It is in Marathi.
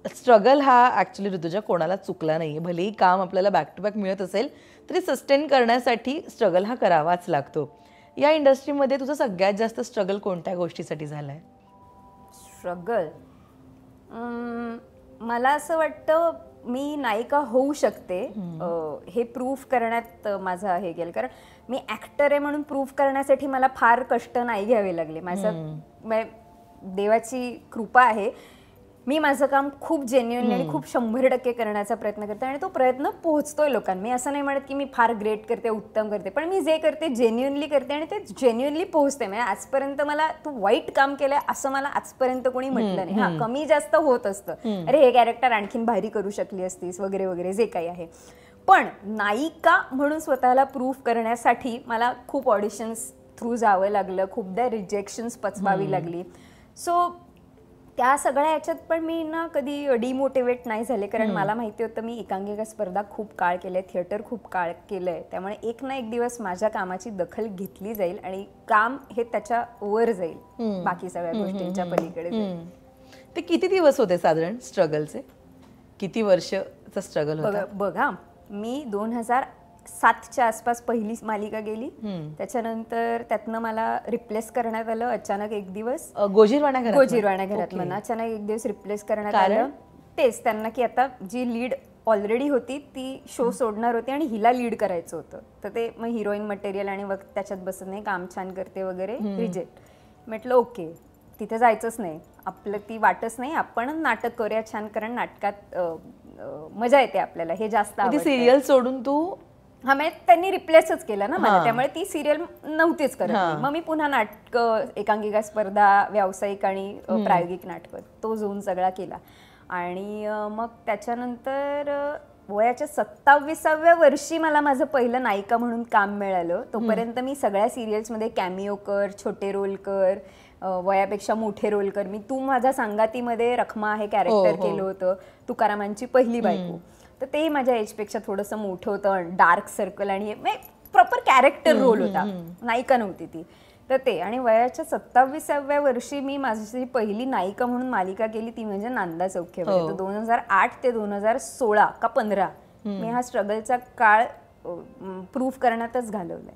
स्ट्रगल हा ॲक्च्युली ऋतुजा कोणाला चुकला नाही. भलेही काम आपल्याला बॅक टू बॅक मिळत असेल तरी सस्टेन करण्यासाठी स्ट्रगल हा करावाच लागतो. या इंडस्ट्रीमध्ये तुझं सगळ्यात जास्त स्ट्रगल कोणत्या गोष्टीसाठी झालं आहे? स्ट्रगल मला असं वाटतं मी नायिका होऊ शकते हे प्रूफ करण्यात माझं हे गेलं. कारण मी ॲक्टर आहे म्हणून प्रूफ करण्यासाठी मला फार कष्ट नाही घ्यावे लागले. देवाची कृपा आहे. मी माझं काम खूप जेन्युअनली आणि खूप 100% करण्याचा प्रयत्न करते आणि तो प्रयत्न पोहोचतोय लोकांना. मी असं नाही म्हणत की मी फार ग्रेट करते, उत्तम करते, पण मी जे करते जेन्युअनली करते आणि ते जेन्युअनली पोहोचते. म्हणजे आजपर्यंत मला तू वाईट काम केलंय असं मला आजपर्यंत कोणी म्हटलं नाही. हा, कमी जास्त होत असतं, अरे हे कॅरेक्टर आणखीन भारी करू शकली असतीस वगैरे वगैरे जे काही आहे. पण नायिका म्हणून स्वतःला प्रूफ करण्यासाठी मला खूप ऑडिशन्स थ्रू जावं लागलं, खूपदा रिजेक्शन्स पचवावी लागली. सो त्या सगळ्या ह्याच्यात पण मी ना कधी डिमोटिवेट नाही झाले. कारण मला माहिती होतं मी एकांकिका स्पर्धा खूप काळ केल्या, थिएटर खूप काळ केलंय. त्यामुळे एक ना एक दिवस माझ्या कामाची दखल घेतली जाईल आणि काम हे त्याच्या वर जाईल, बाकी सगळ्या गोष्टींच्या पलीकडे जाईल. ते किती दिवस होते साधारण स्ट्रगलचे? किती वर्षचा स्ट्रगल होता? बघा, मी 2007च्या आसपास पहिली मालिका गेली. त्याच्यानंतर त्यातनं मला रिप्लेस करण्यात आलं अचानक एक दिवस. गोजीरवाणा घरात मला अचानक एक दिवस रिप्लेस करण्यात आलं. तेच त्यांना की आता जी लीड ऑलरेडी होती ती शो सोडणार होती आणि हिला लीड करायचं होतं. तर ते मग हिरोईन मटेरियल आणि त्याच्यात बसत नाही, काम छान करते वगैरे, रिजेक्ट. म्हटलं ओके, तिथे जायचंच नाही, आपलं ती वाटच नाही, आपण नाटक करूया छान, कारण नाटकात मजा येते आपल्याला, हे जास्त आवडतं. सिरियल सोडून तू? हा, म्हणजे त्यांनी रिप्लेसच केलं ना मला, त्यामुळे ती सिरियल नव्हतीच करत. मग मी पुन्हा नाटकं, एकांकिका स्पर्धा, व्यावसायिक आणि प्रायोगिक नाटकं, तो झोन सगळा केला. आणि मग त्याच्यानंतर वयाच्या 27व्या वर्षी मला माझं पहिलं नायिका म्हणून काम मिळालं. तोपर्यंत मी सगळ्या सिरियल्समध्ये कॅमिओ कर, छोटे रोल कर, वयापेक्षा मोठे रोल कर. मी तू माझ्या संगातीमध्ये रखमा हे कॅरेक्टर केलं होतं, तुकारामांची पहिली बायको. तर ते माझ्या एजपेक्षा थोडंसं मोठं होतं, डार्क सर्कल आणि प्रॉपर कॅरेक्टर रोल होता, नायिका नव्हती ती. तर ते, आणि वयाच्या 27व्या वर्षी मी माझी पहिली नायिका म्हणून मालिका केली, ती म्हणजे नांदा सौख्य. 2008 ते 2016 का 15 मी हा स्ट्रगलचा काळ प्रूफ करण्यातच घालवलाय.